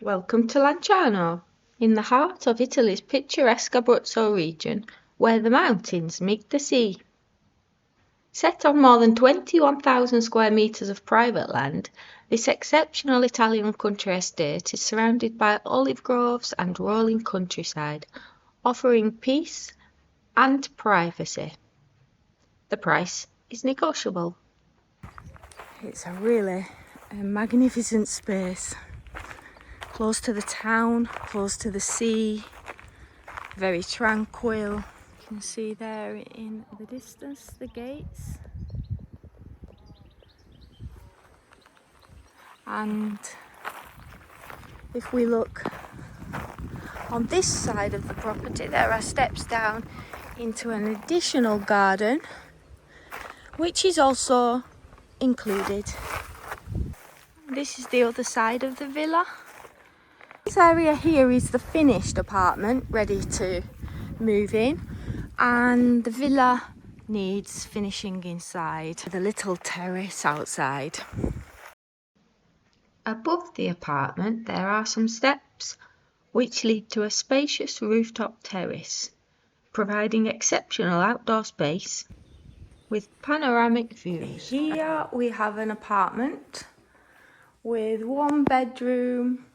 Welcome to Lanciano, in the heart of Italy's picturesque Abruzzo region, where the mountains meet the sea. Set on more than 21,000 square metres of private land, this exceptional Italian country estate is surrounded by olive groves and rolling countryside, offering peace and privacy. The price is negotiable. It's a really magnificent space. Close to the town, close to the sea, very tranquil. You can see there in the distance the gates. And if we look on this side of the property, there are steps down into an additional garden, which is also included. This is the other side of the villa. This area here is the finished apartment ready to move in, and the villa needs finishing inside, the little terrace outside. Above the apartment there are some steps which lead to a spacious rooftop terrace, providing exceptional outdoor space with panoramic views. Here we have an apartment with one bedroom,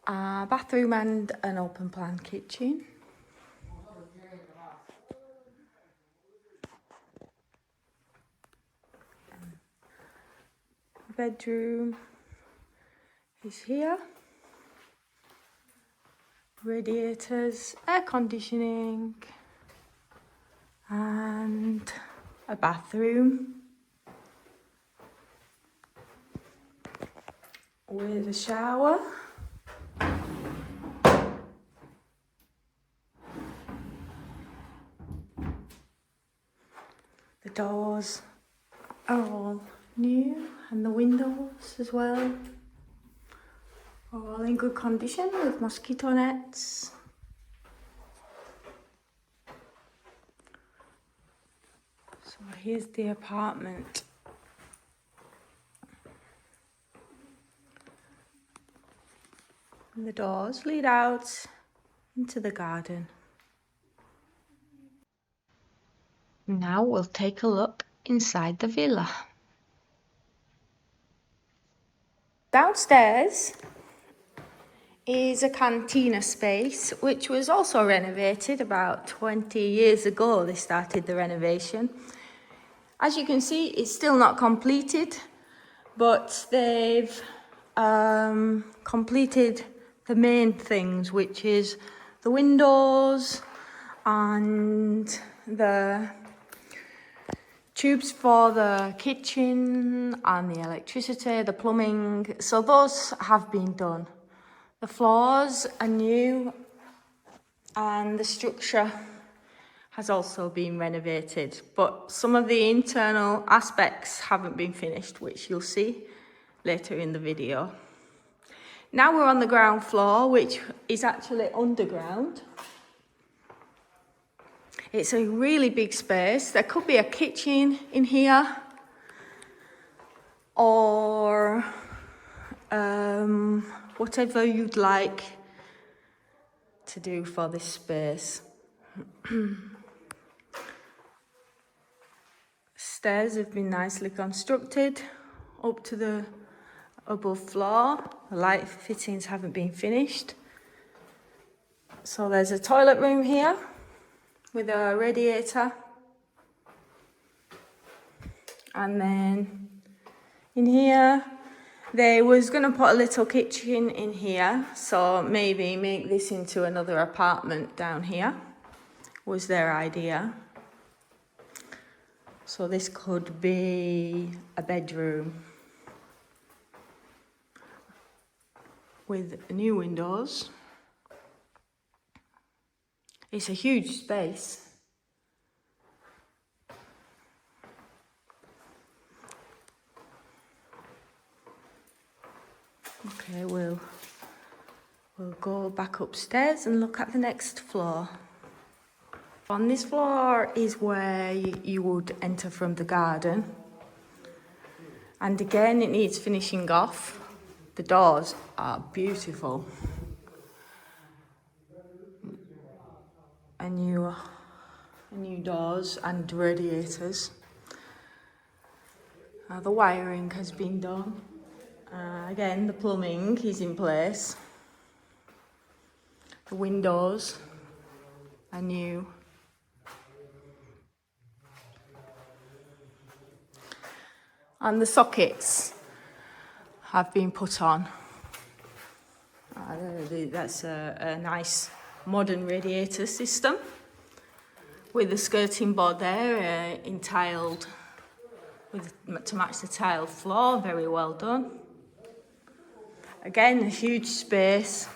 a bathroom and an open plan kitchen. Bedroom is here. Radiators, air conditioning, and a bathroom with a shower. The doors are all new, and the windows as well are all in good condition with mosquito nets. So here's the apartment. And the doors lead out into the garden. Now we'll take a look inside the villa. Downstairs is a cantina space, which was also renovated about 20 years ago. They started the renovation. As you can see, it's still not completed, but they've completed the main things, which is the windows and the tubes for the kitchen and the electricity, the plumbing. So those have been done. The floors are new and the structure has also been renovated, but some of the internal aspects haven't been finished, which you'll see later in the video. Now we're on the ground floor, which is actually underground. It's a really big space. There could be a kitchen in here, or whatever you'd like to do for this space. Stairs have been nicely constructed up to the above floor. The light fittings haven't been finished. So there's a toilet room here with a radiator. And then in here, they was going to put a little kitchen in here, so maybe make this into another apartment down here, was their idea. So this could be a bedroom with new windows. It's a huge space. Okay, we'll go back upstairs and look at the next floor. On this floor is where you would enter from the garden. And again, it needs finishing off. The doors are beautiful. New doors and radiators. The wiring has been done. Again, the plumbing is in place. The windows are new. And the sockets have been put on. That's a nice modern radiator system with the skirting board there in tiled, to match the tiled floor. Very well done. Again, a huge space.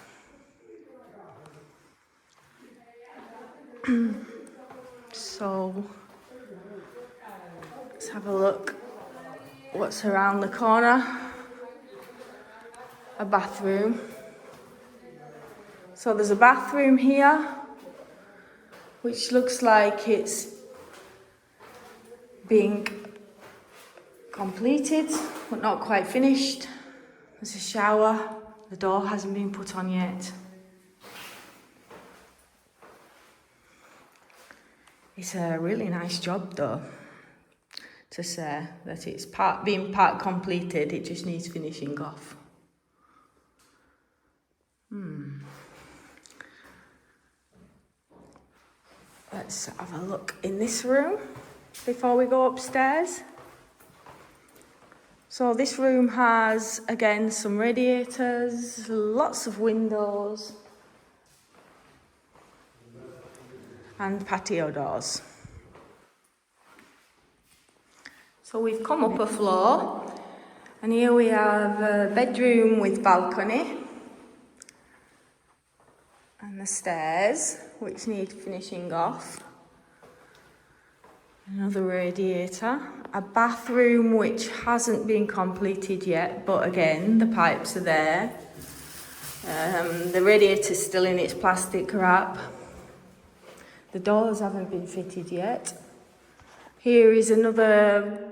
So let's have a look what's around the corner. A bathroom. So there's a bathroom here, which looks like it's being completed, but not quite finished. There's a shower. The door hasn't been put on yet. It's a really nice job, though, to say that it's being part completed. It just needs finishing off. Let's have a look in this room before we go upstairs. So this room has, again, some radiators, lots of windows, and patio doors. So we've come up a floor, and here we have a bedroom with balcony, and the stairs, which need finishing off. Another radiator, a bathroom which hasn't been completed yet, but again, the pipes are there. The radiator's still in its plastic wrap. The doors haven't been fitted yet. Here is another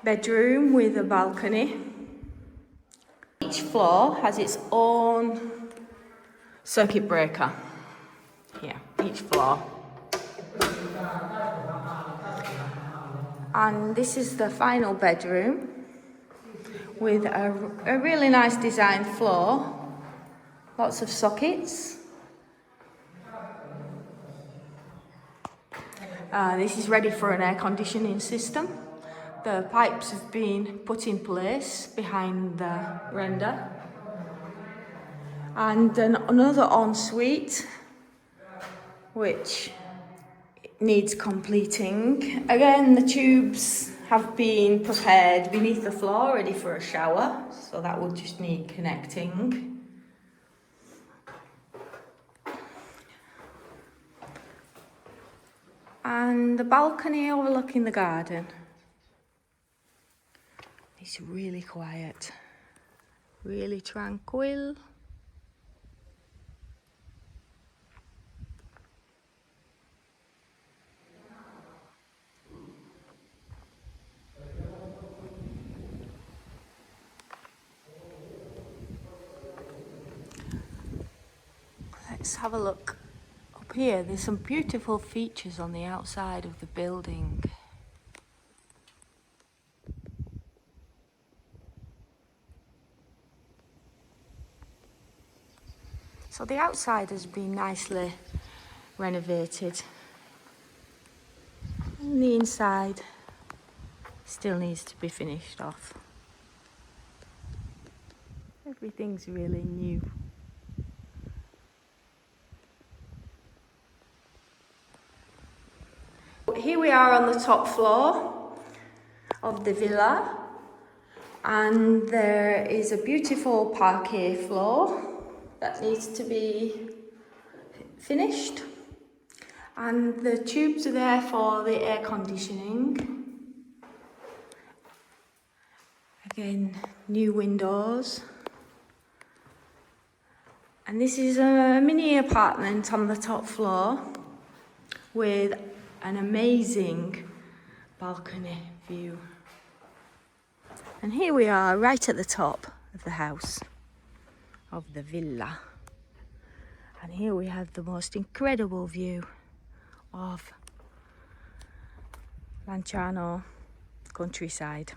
bedroom with a balcony. Each floor has its own circuit breaker. Here, each floor. And this is the final bedroom with a really nice designed floor, lots of sockets. This is ready for an air conditioning system. The pipes have been put in place behind the render. And another ensuite, which needs completing. Again, the tubes have been prepared beneath the floor, ready for a shower, so that will just need connecting. And the balcony overlooking the garden. It's really quiet, really tranquil. Let's have a look up here. There's some beautiful features on the outside of the building. So the outside has been nicely renovated. And the inside still needs to be finished off. Everything's really new. Here we are on the top floor of the villa, and there is a beautiful parquet floor that needs to be finished, and the tubes are there for the air conditioning. Again, new windows. And this is a mini apartment on the top floor with an amazing balcony view. And here we are right at the top of the house. of the villa. And here we have the most incredible view of Lanciano countryside,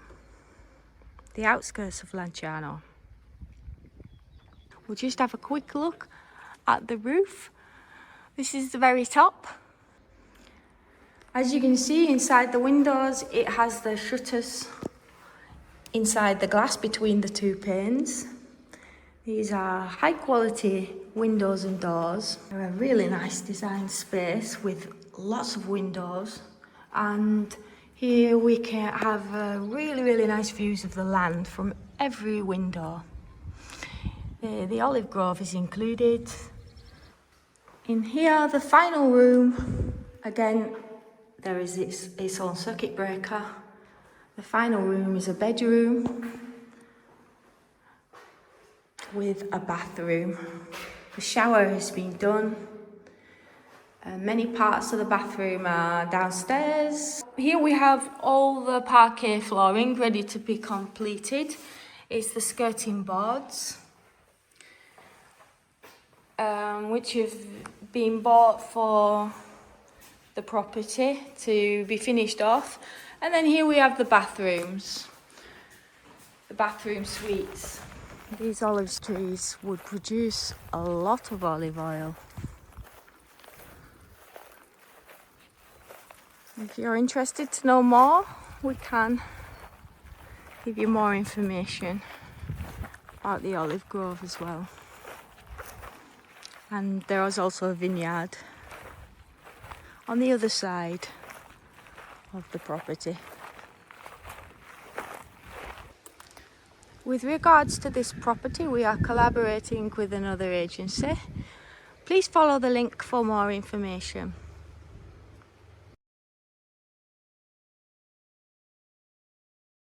the outskirts of Lanciano. We'll just have a quick look at the roof. This is the very top. As you can see inside the windows, it has the shutters inside the glass between the two panes. These are high quality windows and doors. They're a really nice design space with lots of windows. And here we can have really nice views of the land from every window. The olive grove is included. In here, the final room, again, there is its own circuit breaker. The final room is a bedroom with a bathroom. The shower has been done. Many parts of the bathroom are downstairs. Here we have all the parquet flooring ready to be completed. It's the skirting boards, which have been bought for the property to be finished off. And then here we have the bathrooms, the bathroom suites. These olive trees would produce a lot of olive oil. If you're interested to know more, we can give you more information about the olive grove as well. And there is also a vineyard on the other side of the property. With regards to this property, we are collaborating with another agency. Please follow the link for more information.